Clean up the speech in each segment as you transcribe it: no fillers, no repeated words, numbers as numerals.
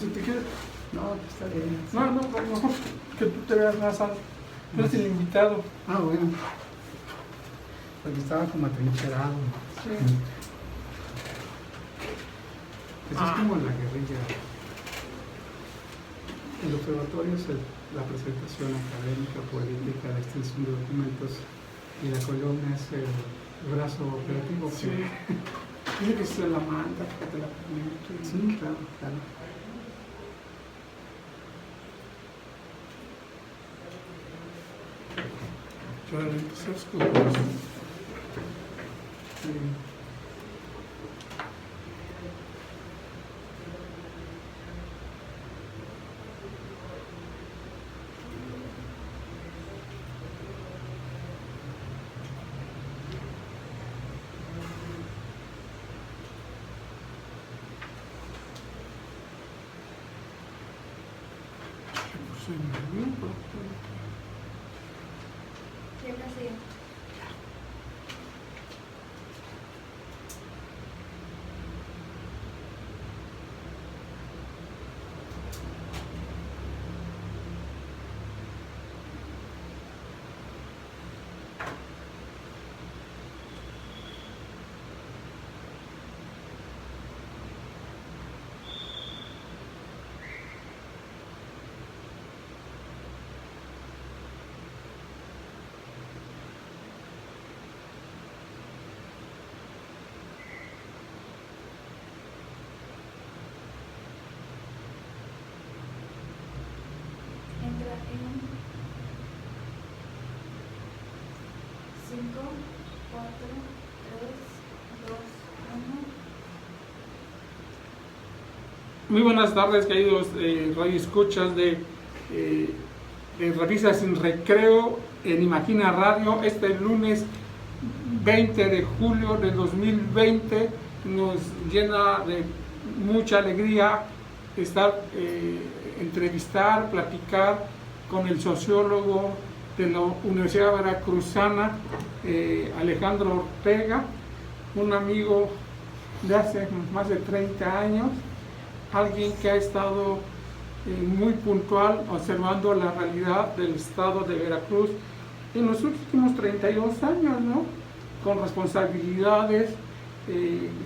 si te quieres. No, está bien. No, mejor que tú te veas más alto. Tú eres el invitado. Ah, bueno. Porque estaba como atrincherado. Sí. Eso es como la guerrilla. El observatorio es la presentación académica, política, la extensión de documentos, y la columna es el brazo operativo. Sí. Tiene que ser la manta, que te la permite. Sí, claro, claro. Claro, entonces, pues, pues, Ya casi. Entra en 5, 4, 3, 2, 1. Muy buenas tardes, queridos radioescuchas de Revista Sin Recreo en Imagina Radio. Este lunes 20 de julio de 2020 nos llena de mucha alegría estar, entrevistar, platicar con el sociólogo de la Universidad Veracruzana, Alejandro Ortega, un amigo de hace más de 30 años, alguien que ha estado muy puntual observando la realidad del estado de Veracruz en los últimos 32 años, ¿no? Con responsabilidades,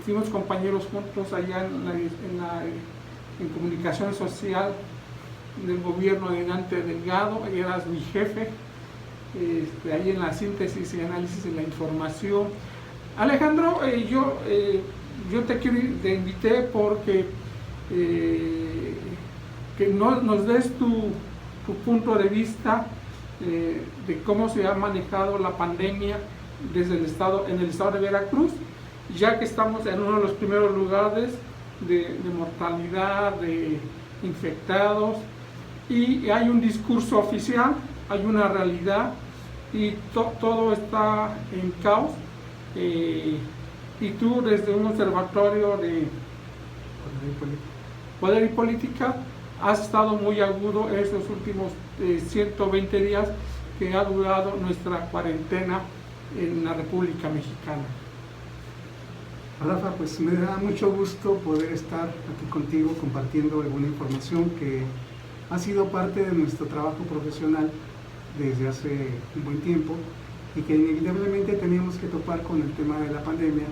fuimos compañeros juntos allá en comunicación social del gobierno de Dante Delgado, y eras mi jefe, ahí en la síntesis y análisis de la información. Alejandro, yo te invité porque que nos des tu punto de vista de cómo se ha manejado la pandemia en el estado de Veracruz, ya que estamos en uno de los primeros lugares de mortalidad, de infectados, y hay un discurso oficial, hay una realidad, y todo está en caos, y tú desde un observatorio de Poder y Política has estado muy agudo estos últimos 120 días que ha durado nuestra cuarentena en la República Mexicana. Rafa, pues me da mucho gusto poder estar aquí contigo compartiendo alguna información que ha sido parte de nuestro trabajo profesional desde hace un buen tiempo, y que inevitablemente teníamos que topar con el tema de la pandemia,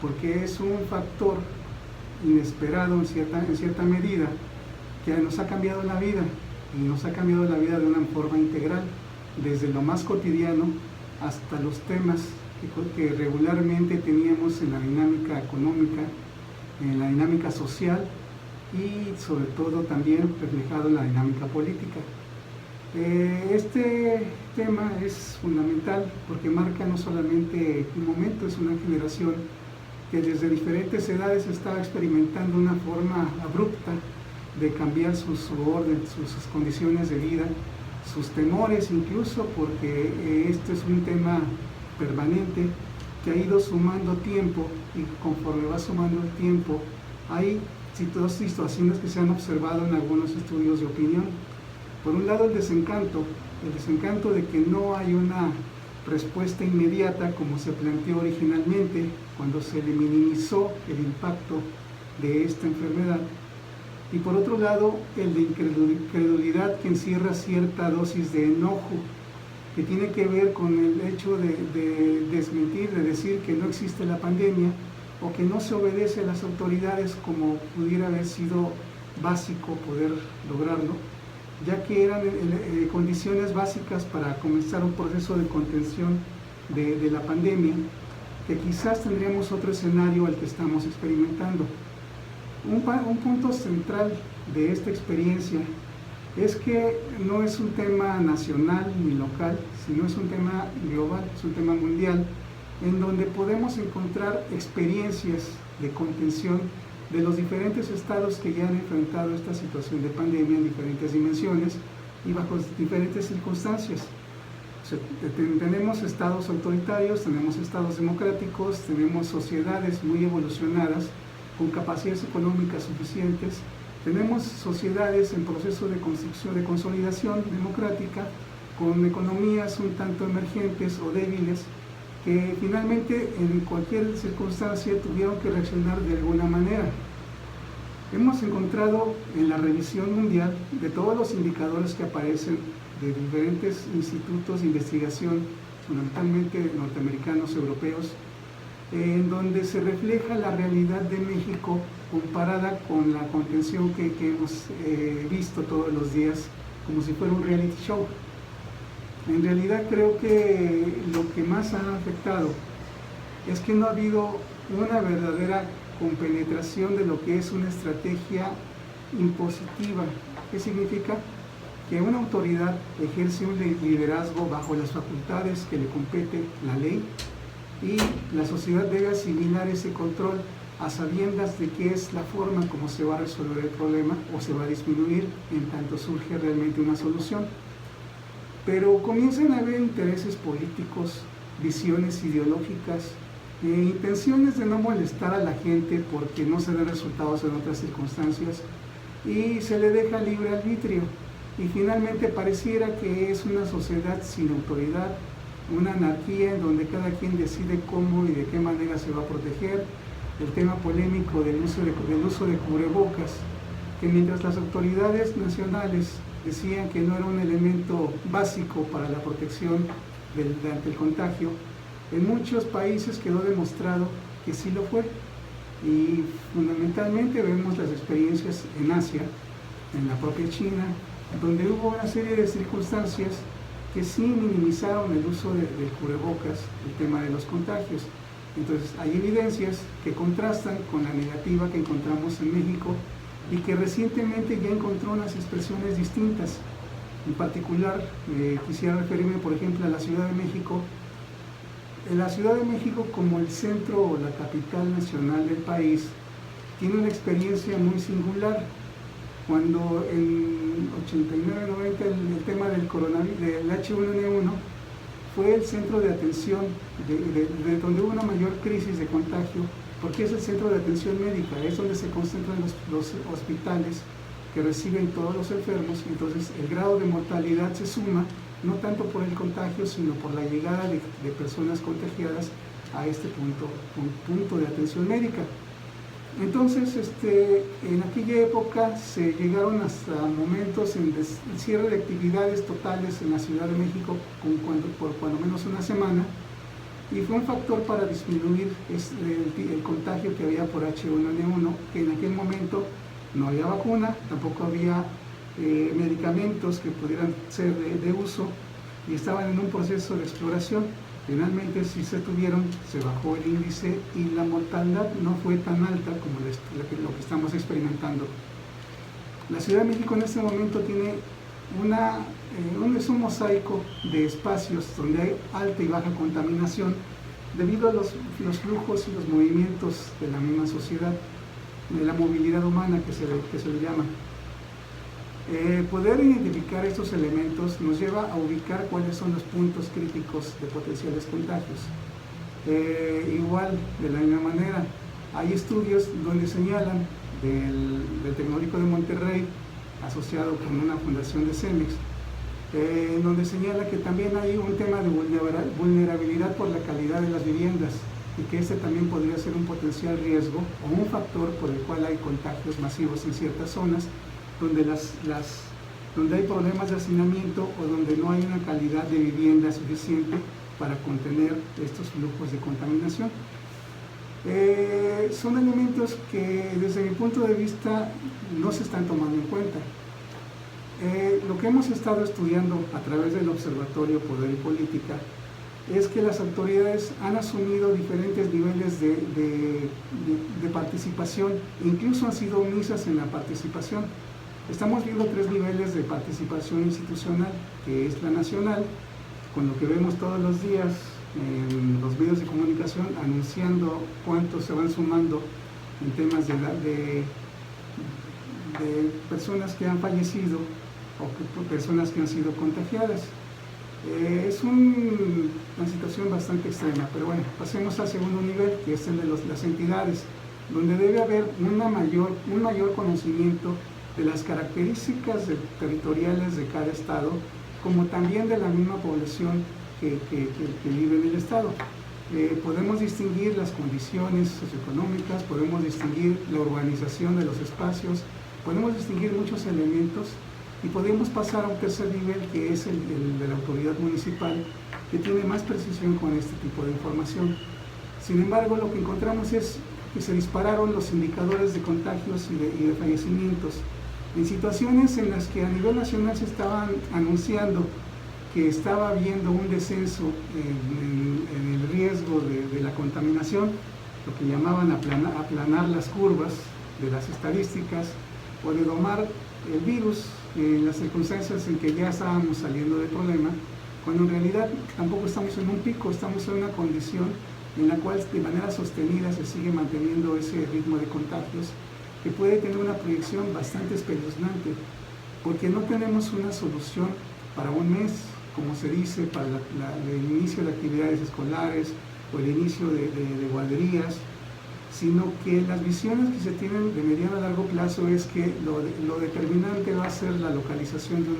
porque es un factor inesperado en cierta medida, que nos ha cambiado la vida, y nos ha cambiado la vida de una forma integral, desde lo más cotidiano hasta los temas que regularmente teníamos en la dinámica económica, en la dinámica social, y sobre todo también reflejado en la dinámica política. Este tema es fundamental porque marca no solamente un momento, es una generación que desde diferentes edades está experimentando una forma abrupta de cambiar su orden, sus condiciones de vida, sus temores incluso, porque este es un tema permanente que ha ido sumando tiempo, y conforme va sumando el tiempo hay situaciones que se han observado en algunos estudios de opinión. Por un lado, el desencanto de que no hay una respuesta inmediata como se planteó originalmente cuando se le minimizó el impacto de esta enfermedad, y por otro lado el de incredulidad, que encierra cierta dosis de enojo, que tiene que ver con el hecho de desmentir, de decir que no existe la pandemia o que no se obedece a las autoridades como pudiera haber sido básico poder lograrlo, ya que eran condiciones básicas para comenzar un proceso de contención de la pandemia, que quizás tendríamos otro escenario al que estamos experimentando. Un punto central de esta experiencia es que no es un tema nacional ni local, sino es un tema global, es un tema mundial, en donde podemos encontrar experiencias de contención de los diferentes estados que ya han enfrentado esta situación de pandemia en diferentes dimensiones y bajo diferentes circunstancias. O sea, tenemos estados autoritarios, tenemos estados democráticos, tenemos sociedades muy evolucionadas con capacidades económicas suficientes, tenemos sociedades en proceso de construcción, de consolidación democrática, con economías un tanto emergentes o débiles, que finalmente en cualquier circunstancia tuvieron que reaccionar de alguna manera. Hemos encontrado en la revisión mundial de todos los indicadores que aparecen de diferentes institutos de investigación, fundamentalmente norteamericanos, europeos, en donde se refleja la realidad de México comparada con la contención que hemos visto todos los días, como si fuera un reality show. En realidad creo que lo que más ha afectado es que no ha habido una verdadera compenetración de lo que es una estrategia impositiva. ¿Qué significa? Que una autoridad ejerce un liderazgo bajo las facultades que le compete la ley, y la sociedad debe asimilar ese control a sabiendas de qué es la forma como se va a resolver el problema o se va a disminuir en tanto surge realmente una solución. Pero comienzan a haber intereses políticos, visiones ideológicas, intenciones de no molestar a la gente porque no se den resultados en otras circunstancias, y se le deja libre arbitrio, y finalmente pareciera que es una sociedad sin autoridad, una anarquía en donde cada quien decide cómo y de qué manera se va a proteger. El tema polémico del uso de cubrebocas, que mientras las autoridades nacionales decían que no era un elemento básico para la protección ante el contagio, en muchos países quedó demostrado que sí lo fue. Y fundamentalmente vemos las experiencias en Asia, en la propia China, donde hubo una serie de circunstancias que sí minimizaron el uso del cubrebocas, el tema de los contagios. Entonces hay evidencias que contrastan con la negativa que encontramos en México y que recientemente ya encontró unas expresiones distintas. En particular, quisiera referirme, por ejemplo, a la Ciudad de México. En la Ciudad de México, como el centro o la capital nacional del país, tiene una experiencia muy singular. Cuando en 89-90 el tema del coronavirus, del H1N1, fue el centro de atención, de donde hubo una mayor crisis de contagio, porque es el centro de atención médica, es donde se concentran los hospitales que reciben todos los enfermos. Entonces el grado de mortalidad se suma, no tanto por el contagio, sino por la llegada de personas contagiadas a este punto de atención médica. Entonces, en aquella época se llegaron hasta momentos en cierre de actividades totales en la Ciudad de México por cuando menos una semana, y fue un factor para disminuir el contagio que había por H1N1, que en aquel momento no había vacuna, tampoco había medicamentos que pudieran ser de uso, y estaban en un proceso de exploración. Finalmente sí se tuvieron, se bajó el índice y la mortalidad no fue tan alta como lo que estamos experimentando. La Ciudad de México en este momento tiene es un mosaico de espacios donde hay alta y baja contaminación debido a los flujos y los movimientos de la misma sociedad, de la movilidad humana que se le llama. Poder identificar estos elementos nos lleva a ubicar cuáles son los puntos críticos de potenciales contagios. Igual, de la misma manera, hay estudios donde señalan del Tecnológico de Monterrey, asociado con una fundación de Cemex, donde señala que también hay un tema de vulnerabilidad por la calidad de las viviendas, y que este también podría ser un potencial riesgo o un factor por el cual hay contagios masivos en ciertas zonas donde, donde hay problemas de hacinamiento o donde no hay una calidad de vivienda suficiente para contener estos flujos de contaminación. Son elementos que desde mi punto de vista no se están tomando en cuenta. Lo que hemos estado estudiando a través del Observatorio Poder y Política es que las autoridades han asumido diferentes niveles de participación, incluso han sido omisas en la participación. Estamos viendo 3 niveles de participación institucional, que es la nacional, con lo que vemos todos los días en los medios de comunicación, anunciando cuántos se van sumando en temas de personas que han fallecido o personas que han sido contagiadas. Es una situación bastante extrema, pero bueno, pasemos al segundo nivel, que es el de las entidades, donde debe haber un mayor conocimiento de las características territoriales de cada estado, como también de la misma población que vive en el estado. Podemos distinguir las condiciones socioeconómicas, podemos distinguir la urbanización de los espacios, podemos distinguir muchos elementos y podemos pasar a un tercer nivel, que es el de la autoridad municipal, que tiene más precisión con este tipo de información. Sin embargo, lo que encontramos es que se dispararon los indicadores de contagios y de fallecimientos en situaciones en las que a nivel nacional se estaban anunciando que estaba habiendo un descenso en el riesgo de la contaminación, lo que llamaban aplanar las curvas de las estadísticas o de domar el virus en las circunstancias en que ya estábamos saliendo del problema, cuando en realidad tampoco estamos en un pico, estamos en una condición en la cual de manera sostenida se sigue manteniendo ese ritmo de contagios que puede tener una proyección bastante espeluznante, porque no tenemos una solución para un mes, como se dice, para el inicio de actividades escolares o el inicio de guarderías, sino que las visiones que se tienen de mediano a largo plazo es que lo determinante va a ser la localización de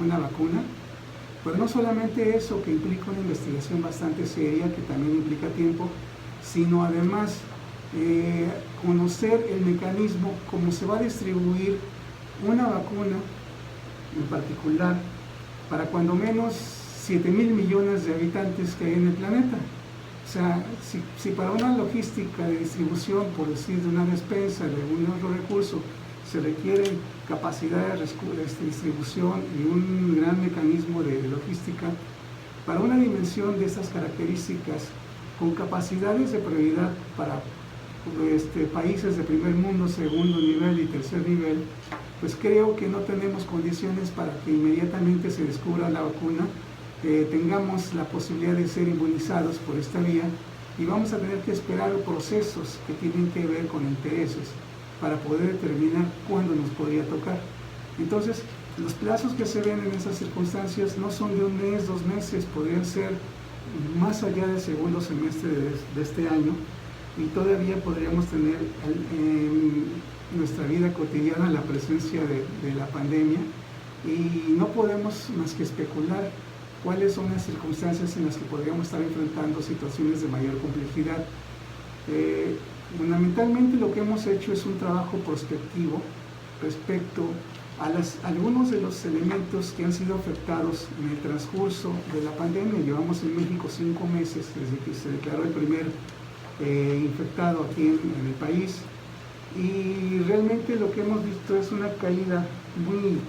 una vacuna, pero no solamente eso, que implica una investigación bastante seria, que también implica tiempo, sino además conocer el mecanismo, cómo se va a distribuir una vacuna en particular para cuando menos 7,000 millones de habitantes que hay en el planeta. O sea, si para una logística de distribución, por decir, de una despensa, de un otro recurso, se requieren capacidades de distribución y un gran mecanismo de logística, para una dimensión de estas características, con capacidades de prioridad para países de primer mundo, segundo nivel y tercer nivel, pues creo que no tenemos condiciones para que inmediatamente se descubra la vacuna, tengamos la posibilidad de ser inmunizados por esta vía, y vamos a tener que esperar procesos que tienen que ver con intereses para poder determinar cuándo nos podría tocar. Entonces, los plazos que se ven en esas circunstancias no son de un mes, 2 meses, podrían ser más allá del segundo semestre de este año, y todavía podríamos tener en nuestra vida cotidiana la presencia de la pandemia, y no podemos más que especular cuáles son las circunstancias en las que podríamos estar enfrentando situaciones de mayor complejidad. Fundamentalmente lo que hemos hecho es un trabajo prospectivo respecto a algunos de los elementos que han sido afectados en el transcurso de la pandemia. Llevamos en México 5 meses desde que se declaró el primer infectado aquí en el país, y realmente lo que hemos visto es una caída muy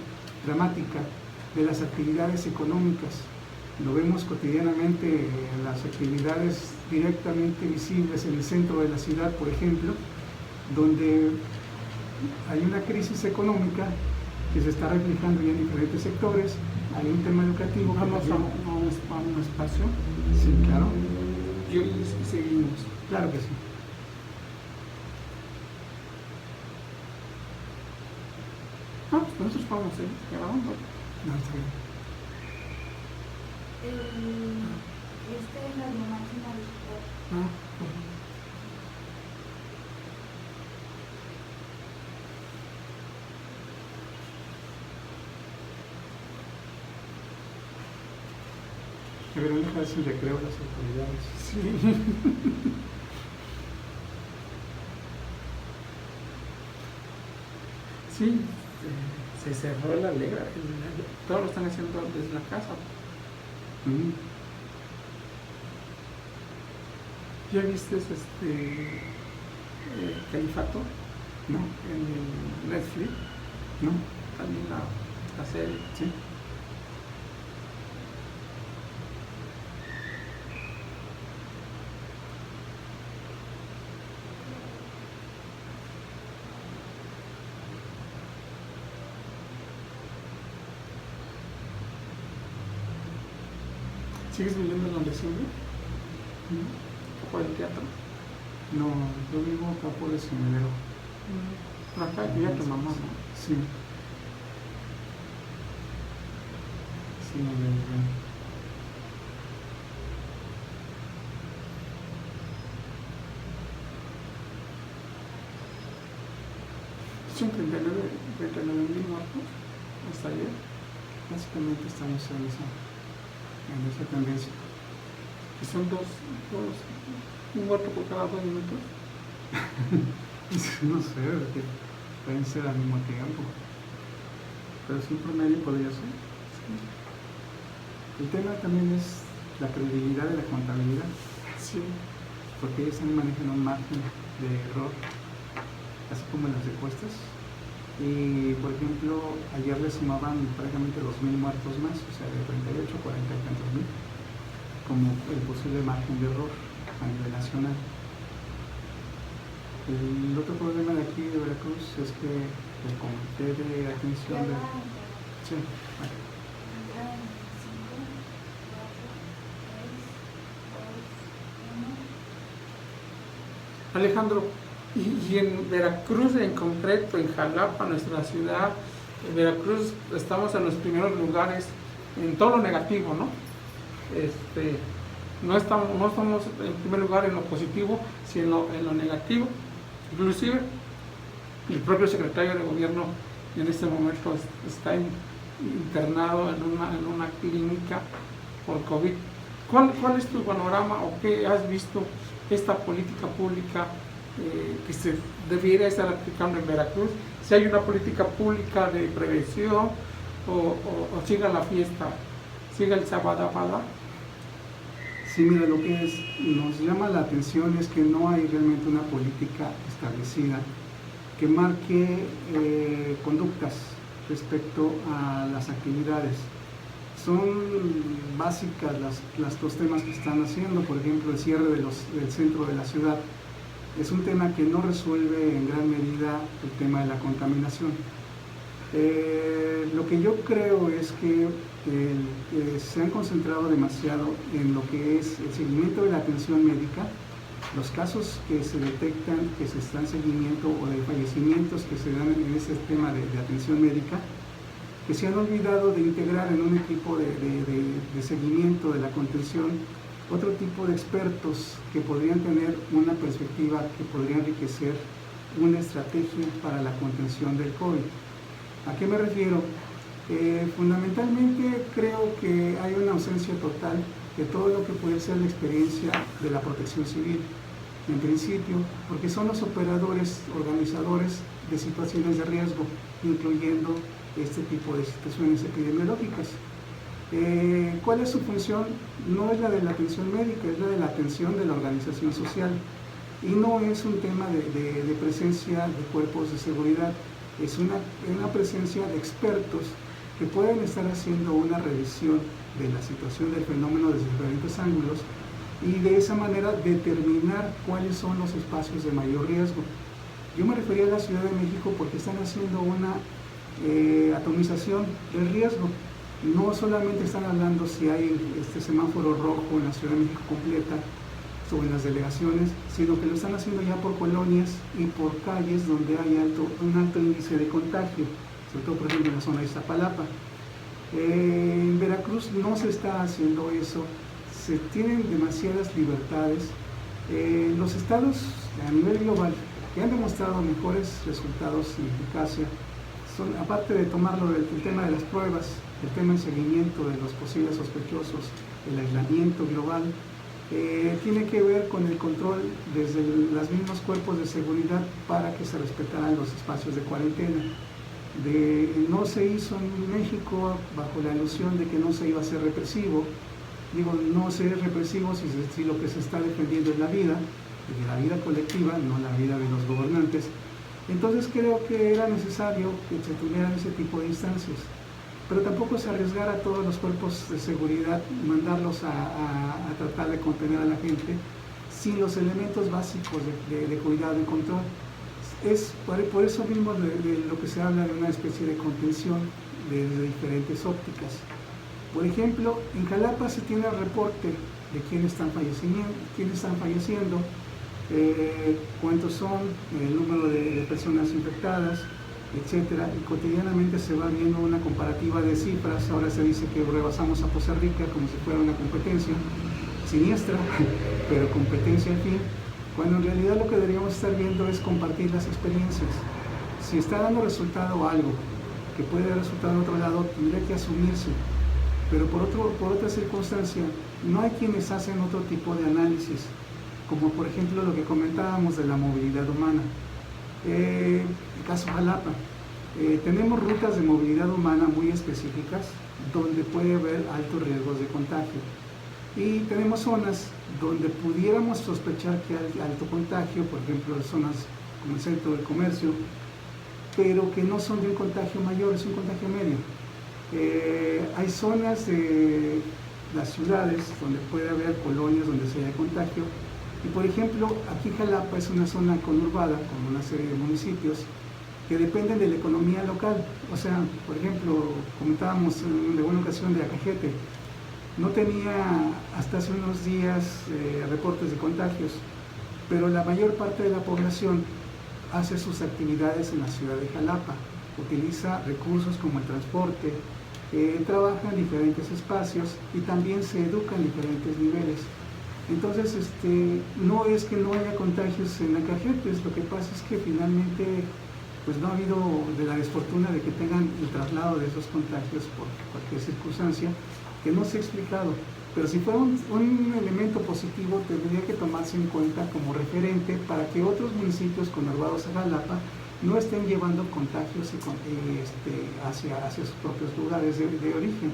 dramática de las actividades económicas. Lo vemos cotidianamente en las actividades directamente visibles en el centro de la ciudad, por ejemplo, donde hay una crisis económica que se está reflejando ya en diferentes sectores. Hay un tema educativo. Vamos a un espacio. Sí, claro. Y seguimos. Claro que sí. Pues nosotros vamos a seguir grabando. No, está bien. Esta es la máquina digital. Deberían dejarse el recreo las autoridades. Sí. Sí, se cerró la Alegra, todo lo están haciendo desde la casa. ¿Ya viste Califato? No, En Netflix, no, también la serie. sí. ¿Sigues viviendo en donde siempre? ¿Por el teatro? No, yo vivo acá por el Semillero. Por acá vivía tu mamá, ¿no? Sí. Sí, muy bien, muy bien. Son 39,000 muertos hasta ayer. Básicamente estamos en esa tendencia. Y son un muerto por cada 2 minutos. No sé, porque pueden ser al mismo tiempo. Pero sí, un promedio podría ser. El tema también es la credibilidad de la contabilidad, Sí. porque ellos también manejan un margen de error, así como en las encuestas. Y, por ejemplo, ayer le sumaban prácticamente 2.000 muertos más, o sea, de 38 a 40 y tantos mil, como el posible margen de error a nivel nacional. El otro problema de aquí de Veracruz es que el comité de atención de... Sí, vale. Alejandro, y en Veracruz en concreto, en Jalapa, nuestra ciudad, en Veracruz estamos en los primeros lugares en todo lo negativo, ¿no? No estamos en primer lugar en lo positivo, sino en lo negativo. Inclusive el propio secretario de gobierno en este momento está internado en una clínica por COVID. ¿Cuál es tu panorama o qué has visto esta política pública que se debiera estar aplicando en Veracruz? Si hay una política pública de prevención o siga la fiesta, siga el sabadabada. Sí, mira, lo que nos llama la atención es que no hay realmente una política establecida que marque conductas respecto a las actividades. Son básicas los dos temas que están haciendo. Por ejemplo, el cierre del centro de la ciudad es un tema que no resuelve en gran medida el tema de la contaminación. Lo que yo creo es que se han concentrado demasiado en lo que es el seguimiento de la atención médica, los casos que se detectan, que se están en seguimiento o de fallecimientos que se dan en ese tema de atención médica, que se han olvidado de integrar en un equipo de seguimiento de la contención otro tipo de expertos que podrían tener una perspectiva que podría enriquecer una estrategia para la contención del COVID. ¿A qué me refiero? Fundamentalmente creo que hay una ausencia total de todo lo que puede ser la experiencia de la protección civil, en principio, porque son los operadores, organizadores de situaciones de riesgo, incluyendo este tipo de situaciones epidemiológicas. ¿Cuál es su función? No es la de la atención médica, es la de la atención de la organización social, y no es un tema de presencia de cuerpos de seguridad, es una presencia de expertos que pueden estar haciendo una revisión de la situación del fenómeno desde diferentes ángulos y de esa manera determinar cuáles son los espacios de mayor riesgo. Yo me refería a la Ciudad de México porque están haciendo una atomización del riesgo. No solamente están hablando si hay este semáforo rojo en la Ciudad de México completa o en las delegaciones, sino que lo están haciendo ya por colonias y por calles donde hay un alto índice de contagio, sobre todo por ejemplo en la zona de Iztapalapa. En Veracruz no se está haciendo eso, se tienen demasiadas libertades. Los estados a nivel global que han demostrado mejores resultados en eficacia son, aparte de tomarlo el tema de las pruebas, el tema de seguimiento de los posibles sospechosos, el aislamiento global, tiene que ver con el control desde los mismos cuerpos de seguridad para que se respetaran los espacios de cuarentena. no se hizo en México bajo la ilusión de que no se iba a ser represivo. Digo, no ser represivo si lo que se está defendiendo es la vida colectiva, no la vida de los gobernantes. Entonces creo que era necesario que se tuvieran ese tipo de instancias, pero tampoco se arriesgara a todos los cuerpos de seguridad, mandarlos a tratar de contener a la gente sin los elementos básicos de cuidado y control. Es por eso mismo de lo que se habla de una especie de contención desde diferentes ópticas. Por ejemplo, en Jalapa se tiene el reporte de quiénes están falleciendo, cuántos son, el número de personas infectadas, etcétera, y cotidianamente se va viendo una comparativa de cifras. Ahora se dice que rebasamos a Poza Rica como si fuera una competencia siniestra, pero competencia al fin, cuando en realidad lo que deberíamos estar viendo es compartir las experiencias. Si está dando resultado algo que puede dar resultado en otro lado, tendría que asumirse, pero por otra circunstancia, no hay quienes hacen otro tipo de análisis, como por ejemplo lo que comentábamos de la movilidad humana. El caso Jalapa, tenemos rutas de movilidad humana muy específicas donde puede haber altos riesgos de contagio, y tenemos zonas donde pudiéramos sospechar que hay alto contagio, por ejemplo zonas como el centro del comercio, pero que no son de un contagio mayor, es un contagio medio. Hay zonas de las ciudades donde puede haber colonias donde se haya contagio, y por ejemplo aquí Jalapa es una zona conurbada con una serie de municipios que dependen de la economía local. O sea, por ejemplo, comentábamos en alguna ocasión de Acajete, no tenía hasta hace unos días reportes de contagios, pero la mayor parte de la población hace sus actividades en la ciudad de Jalapa, utiliza recursos como el transporte, trabaja en diferentes espacios y también se educa en diferentes niveles. Entonces, no es que no haya contagios en Acajetes, lo que pasa es que finalmente pues no ha habido de la desfortuna de que tengan el traslado de esos contagios por cualquier circunstancia que no se ha explicado. Pero si fuera un elemento positivo, tendría que tomarse en cuenta como referente para que otros municipios conurbados a Jalapa no estén llevando contagios hacia sus propios lugares de origen.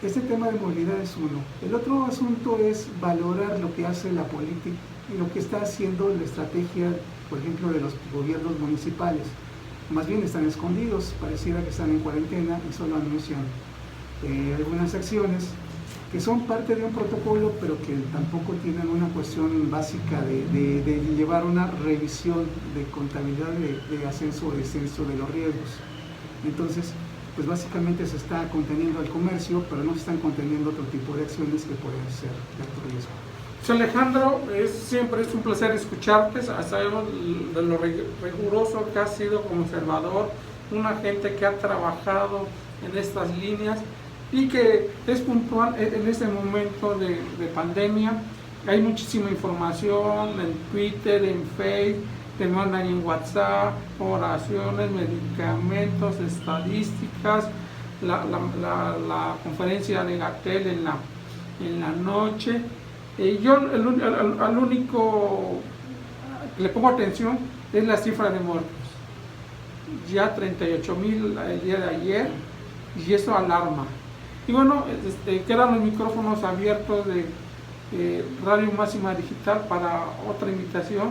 Este tema de movilidad es uno. El otro asunto es valorar lo que hace la política y lo que está haciendo la estrategia, por ejemplo, de los gobiernos municipales. Más bien están escondidos, pareciera que están en cuarentena y solo anuncian algunas acciones que son parte de un protocolo, pero que tampoco tienen una cuestión básica de llevar una revisión de contabilidad de ascenso o descenso de los riesgos. Entonces, pues básicamente se está conteniendo el comercio, pero no se están conteniendo otro tipo de acciones que pueden ser de alto riesgo. Alejandro, siempre es un placer escucharte. Sabemos de lo riguroso que has sido como observador, una gente que ha trabajado en estas líneas y que es puntual en este momento de pandemia. Hay muchísima información en Twitter, en Facebook, te mandan en WhatsApp, oraciones, medicamentos, estadísticas, la conferencia de Gatell en la noche. Yo al único que le pongo atención es la cifra de muertos. Ya 38,000 el día de ayer, y eso alarma. Y bueno, quedan los micrófonos abiertos de Radio Máxima Digital para otra invitación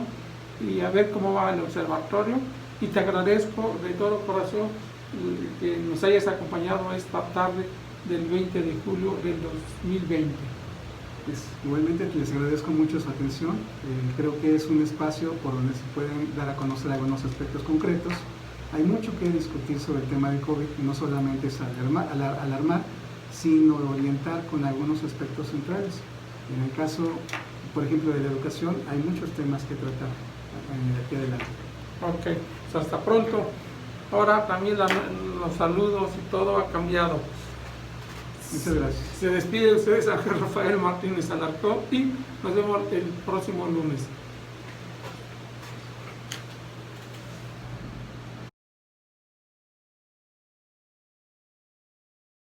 y a ver cómo va el observatorio. Y te agradezco de todo corazón que nos hayas acompañado esta tarde del 20 de julio del 2020. Pues, igualmente les agradezco mucho su atención. Creo que es un espacio por donde se pueden dar a conocer algunos aspectos concretos. Hay mucho que discutir sobre el tema del COVID, no solamente es alarmar, sino orientar con algunos aspectos centrales. En el caso, por ejemplo, de la educación, hay muchos temas que tratar aquí adelante. Ok, pues hasta pronto. Ahora también los saludos y todo ha cambiado. Muchas gracias. Se despide de ustedes Ángel Rafael Martínez Alarcón y nos vemos el próximo lunes.